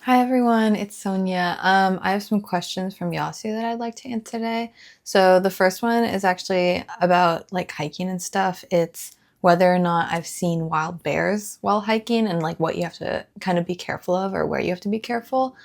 Hi everyone, it's Sonia. I have some questions from Yasu that I'd like to answer today. So the first one is actually about like hiking and stuff. It's whether or not I've seen wild bears while hiking and like what you have to kind of be careful of or where you have to be careful.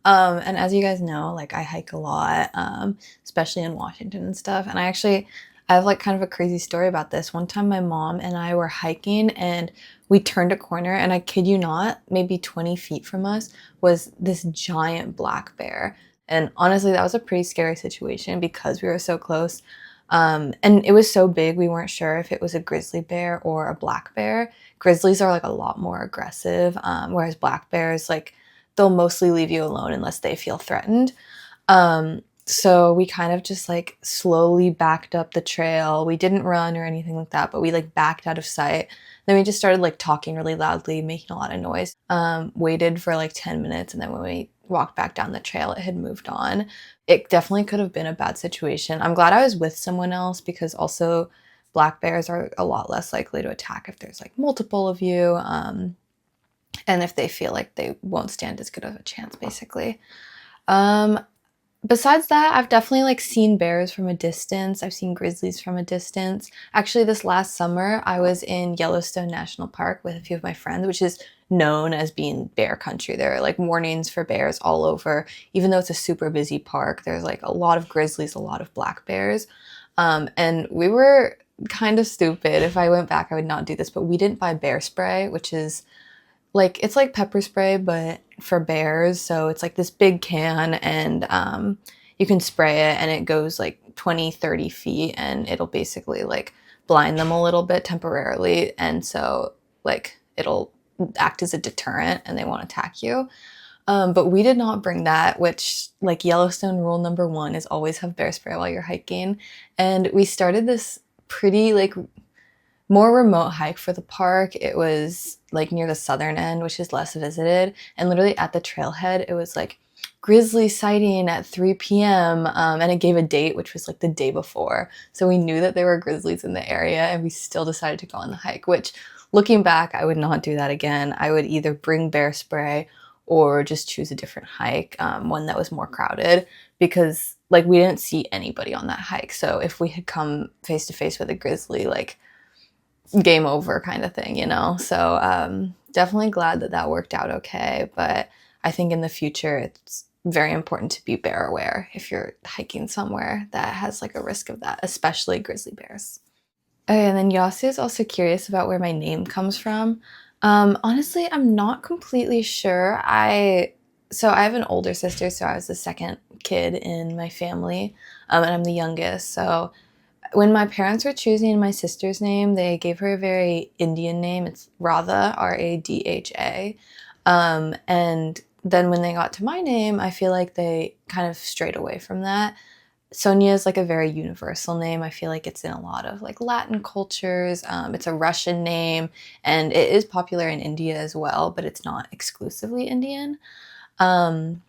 And as you guys know, like I hike a lot, especially in Washington and stuff. And I have like kind of a crazy story about this. One time my mom and I were hiking and we turned a corner and I kid you not, maybe 20 feet from us was this giant black bear. And honestly, that was a pretty scary situation because we were so close. And it was so big, we weren't sure if it was a grizzly bear or a black bear. Grizzlies are like a lot more aggressive, whereas black bears, like, they'll mostly leave you alone unless they feel threatened. So we kind of just like slowly backed up the trail. We didn't run or anything like that, but we like backed out of sight. Then we just started like talking really loudly, making a lot of noise. Waited for like 10 minutes, and then when we walked back down the trail, it had moved on. It definitely could have been a bad situation. I'm glad I was with someone else because also black bears are a lot less likely to attack if there's like multiple of you, and if they feel like they won't stand as good of a chance, basically. Um, Besides that, I've definitely like seen bears from a distance. I've seen grizzlies from a distance. Actually, this last summer, I was in Yellowstone National Park with a few of my friends, which is known as being bear country. There are like warnings for bears all over. Even though it's a super busy park, there's like a lot of grizzlies, a lot of black bears. And we were kind of stupid. If I went back, I would not do this, but we didn't buy bear spray, which is like it's like pepper spray but for bears. So it's like this big can, and you can spray it and it goes like 20-30 feet, and it'll basically like blind them a little bit temporarily, and so like it'll act as a deterrent and they won't attack you. But we did not bring that, which like Yellowstone rule number one is always have bear spray while you're hiking. And we started this pretty like more remote hike for the park. It was like near the southern end, which is less visited. And literally at the trailhead, it was like grizzly sighting at 3 p.m. And it gave a date, which was like the day before. So we knew that there were grizzlies in the area, and we still decided to go on the hike, which looking back, I would not do that again. I would either bring bear spray or just choose a different hike, one that was more crowded, because like we didn't see anybody on that hike. So if we had come face to face with a grizzly, like game over kind of thing, you know? So definitely glad that that worked out okay. But I think in the future, it's very important to be bear aware if you're hiking somewhere that has like a risk of that, especially grizzly bears. Okay, and then Yasu is also curious about where my name comes from. Honestly, I'm not completely sure. I have an older sister, so I was the second kid in my family, and I'm the youngest. So when my parents were choosing my sister's name, they gave her a very Indian name. It's Radha, Radha. And then when they got to my name, I feel like they kind of strayed away from that. Sonia is like a very universal name. I feel like it's in a lot of like Latin cultures. It's a Russian name, and it is popular in India as well, but it's not exclusively Indian. Um,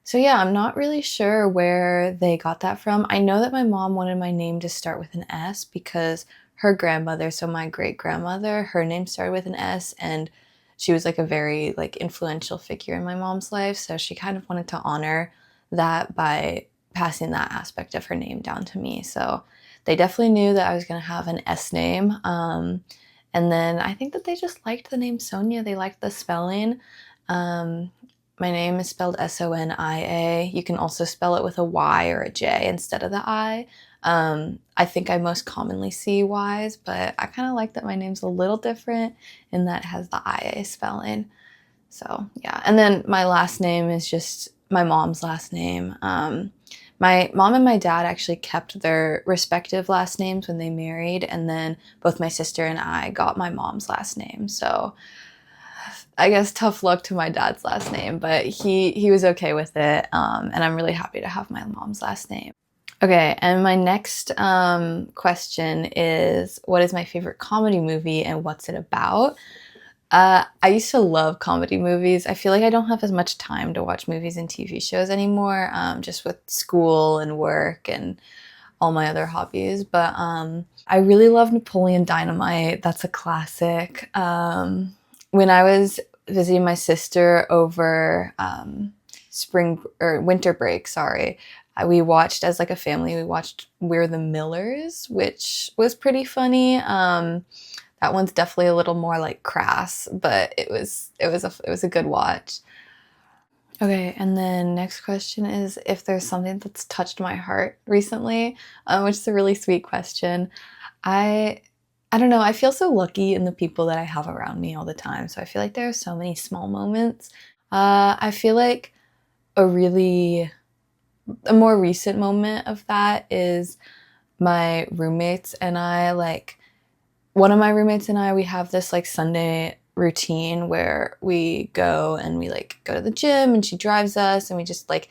so yeah, I'm not really sure where they got that from. I know that my mom wanted my name to start with an S because her grandmother, so my great grandmother, her name started with an S, and she was like a very like influential figure in my mom's life. So she kind of wanted to honor that by passing that aspect of her name down to me. So they definitely knew that I was going to have an S name. And then I think that they just liked the name Sonia. They liked the spelling. Um, my name is spelled Sonia. You can also spell it with a Y or a J instead of the I. I think I most commonly see Ys, but I kind of like that my name's a little different in that it has the IA spelling. So yeah, and then my last name is just my mom's last name. My mom and my dad actually kept their respective last names when they married, and then both my sister and I got my mom's last name. So I guess tough luck to my dad's last name, but he was okay with it, and I'm really happy to have my mom's last name. Okay, and my next question is, what is my favorite comedy movie and what's it about? I used to love comedy movies. I feel like I don't have as much time to watch movies and TV shows anymore, just with school and work and all my other hobbies. But I really love Napoleon Dynamite. That's a classic. When I was visiting my sister over spring or winter break, sorry. We watched as like a family, we watched We're the Millers, which was pretty funny. That one's definitely a little more like crass, but it was a good watch. Okay, and then next question is if there's something that's touched my heart recently, which is a really sweet question. I I don't know, I feel so lucky in the people that I have around me all the time. So I feel like there are so many small moments. I feel like a really a more recent moment of that is my roommates and I, like one of my roommates and I, we have this like Sunday routine where we go and we like go to the gym and she drives us and we just like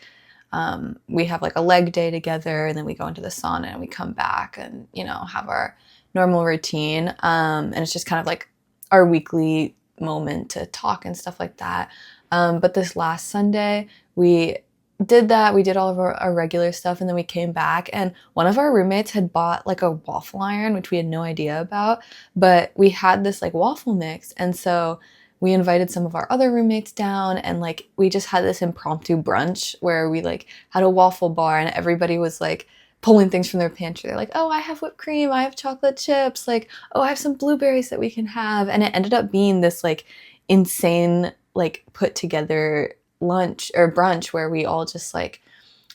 we have like a leg day together and then we go into the sauna and we come back and have our normal routine, and it's just kind of like our weekly moment to talk and stuff like that. But this last Sunday we did that. We did all of our regular stuff and then we came back and one of our roommates had bought like a waffle iron, which we had no idea about, but we had this like waffle mix. And so we invited some of our other roommates down and like we just had this impromptu brunch where we like had a waffle bar and everybody was like pulling things from their pantry. They're like, oh, I have whipped cream, I have chocolate chips, like, oh, I have some blueberries that we can have. And it ended up being this like insane, like put together lunch or brunch where we all just like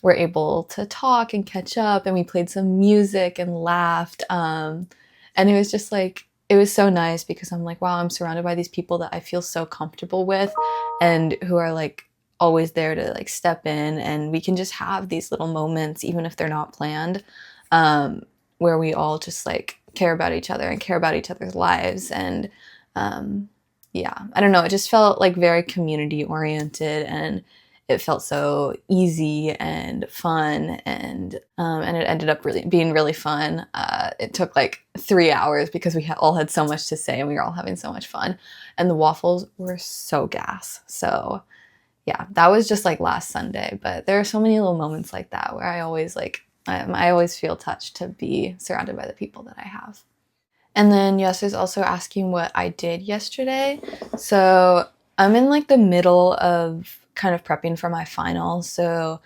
were able to talk and catch up and we played some music and laughed. And it was just like, it was so nice because I'm like, wow, I'm surrounded by these people that I feel so comfortable with and who are like always there to like step in and we can just have these little moments, even if they're not planned, where we all just like care about each other and care about each other's lives. And yeah, I don't know, it just felt like very community oriented and it felt so easy and fun and it ended up really being really fun. It took like 3 hours because we all had so much to say and we were all having so much fun and the waffles were so gas. So yeah, that was just like last Sunday, but there are so many little moments like that where I always I always feel touched to be surrounded by the people that I have. And then Yas is also asking what I did yesterday. So I'm in like the middle of kind of prepping for my finals. So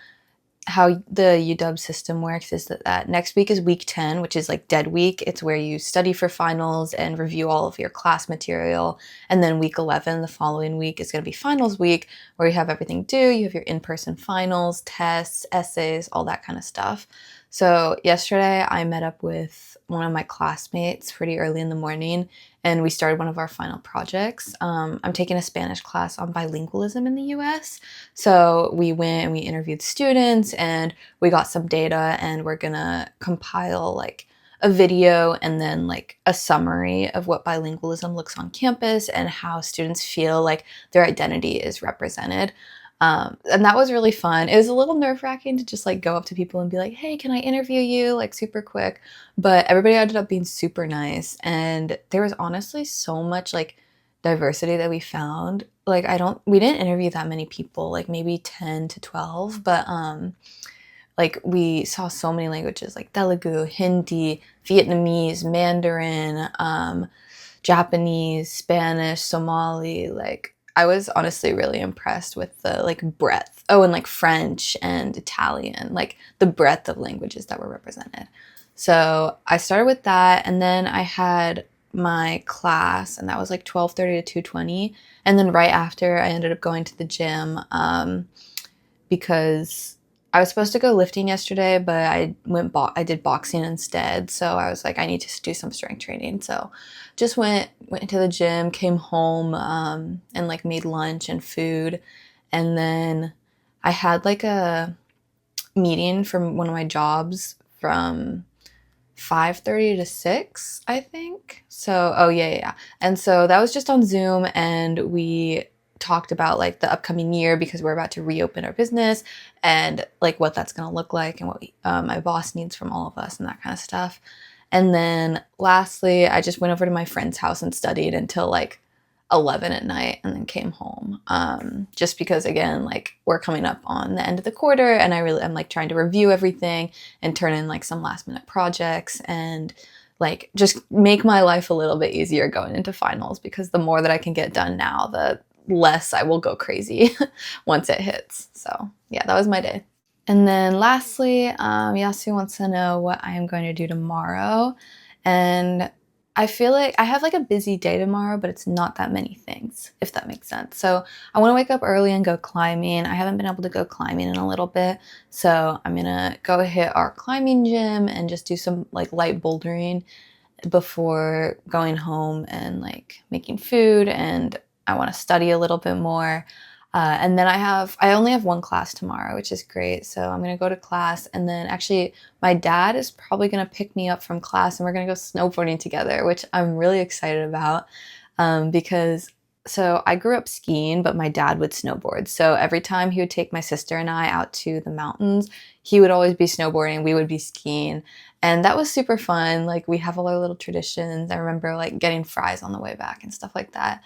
how the UW system works is that next week is week 10, which is like dead week. It's where you study for finals and review all of your class material. And then week 11, the following week, is going to be finals week, where you have everything due. You have your in-person finals, tests, essays, all that kind of stuff. So yesterday I met up with one of my classmates pretty early in the morning and we started one of our final projects. I'm taking a Spanish class on bilingualism in the US. So we went and we interviewed students and we got some data and we're gonna compile like a video and then like a summary of what bilingualism looks on campus and how students feel like their identity is represented. And that was really fun. It was a little nerve-wracking to just like go up to people and be like, hey, can I interview you? Like super quick. But everybody ended up being super nice. And there was honestly so much like diversity that we found. Like we didn't interview that many people, like maybe 10 to 12, but like we saw so many languages like Telugu, Hindi, Vietnamese, Mandarin, Japanese, Spanish, Somali, like I was honestly really impressed with the like breadth. Oh, and like French and Italian, like the breadth of languages that were represented. So I started with that and then I had my class and that was like 12:30 to 2:20. And then right after I ended up going to the gym because I was supposed to go lifting yesterday, but I did boxing instead. So I was like, I need to do some strength training. So just went to the gym, came home, and like made lunch and food. And then I had like a meeting from one of my jobs from 5:30 to 6, I think. So, oh yeah. And so that was just on Zoom and we talked about like the upcoming year because we're about to reopen our business and like what that's going to look like and what my boss needs from all of us and that kind of stuff. And then lastly, I just went over to my friend's house and studied until like 11 at night and then came home. Just because again, like we're coming up on the end of the quarter and I'm like trying to review everything and turn in like some last minute projects and like just make my life a little bit easier going into finals because the more that I can get done now, the less I will go crazy once it hits. So yeah, that was my day. And then lastly, Yasu wants to know what I am going to do tomorrow. And I feel like I have like a busy day tomorrow, but it's not that many things, if that makes sense. So I want to wake up early and go climbing. I haven't been able to go climbing in a little bit. So I'm going to go hit our climbing gym and just do some like light bouldering before going home and like making food. And I want to study a little bit more. And then I only have one class tomorrow, which is great. So I'm going to go to class, and then actually my dad is probably going to pick me up from class and we're going to go snowboarding together, which I'm really excited about, because so I grew up skiing, but my dad would snowboard. So every time he would take my sister and I out to the mountains, he would always be snowboarding, we would be skiing. And that was super fun. Like we have all our little traditions. I remember like getting fries on the way back and stuff like that.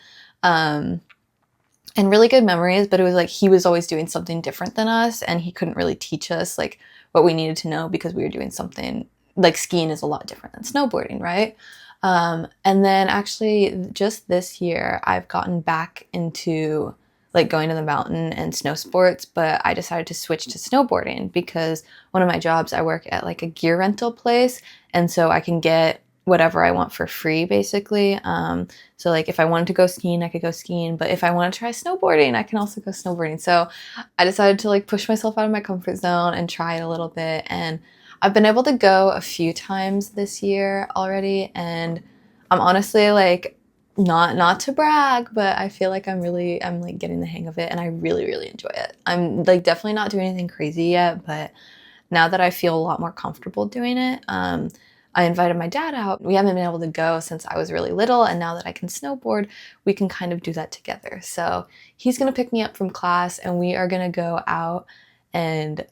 And really good memories, but it was like he was always doing something different than us, and he couldn't really teach us like what we needed to know because we were doing something like skiing is a lot different than snowboarding, right? And then actually just this year I've gotten back into like going to the mountain and snow sports, but I decided to switch to snowboarding because one of my jobs, I work at like a gear rental place, and so I can get whatever I want for free, basically. So like if I wanted to go skiing, I could go skiing, but if I want to try snowboarding, I can also go snowboarding. So I decided to like push myself out of my comfort zone and try it a little bit. And I've been able to go a few times this year already, and I'm honestly like not to brag, but I feel like I'm like getting the hang of it, and I really enjoy it. I'm like definitely not doing anything crazy yet, but now that I feel a lot more comfortable doing it, I invited my dad out. We haven't been able to go since I was really little, and now that I can snowboard, we can kind of do that together. So he's gonna pick me up from class, and we are gonna go out and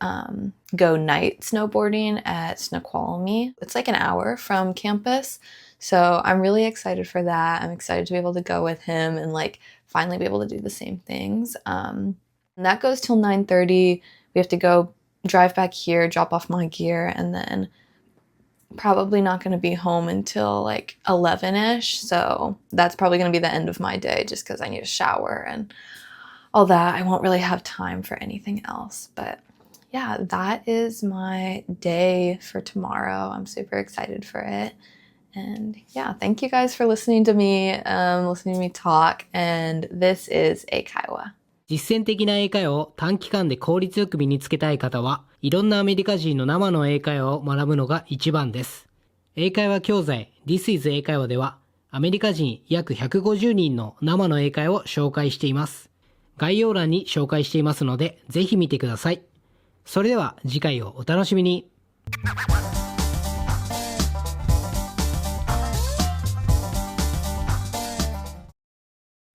go night snowboarding at Snoqualmie. It's like an hour from campus, so I'm really excited for that. I'm excited to be able to go with him and like finally be able to do the same things. And that goes till 9:30. We have to go drive back here, drop off my gear, and then probably not going to be home until like 11ish. So that's probably going to be the end of my day just because I need a shower and all that. I won't really have time for anything else. But yeah, that is my day for tomorrow. I'm super excited for it. And yeah, thank you guys for listening to me, listening to me talk. And this is 英会話。実践的な英会話を短期間で効率よく身につけたい方は、いろんなアメリカ人の生の英会話を学ぶのが一番です。英会話教材 This is 英会話では、アメリカ人約150人の生の英会話を紹介しています。概要欄に紹介していますので、ぜひ見てください。それでは次回をお楽しみに。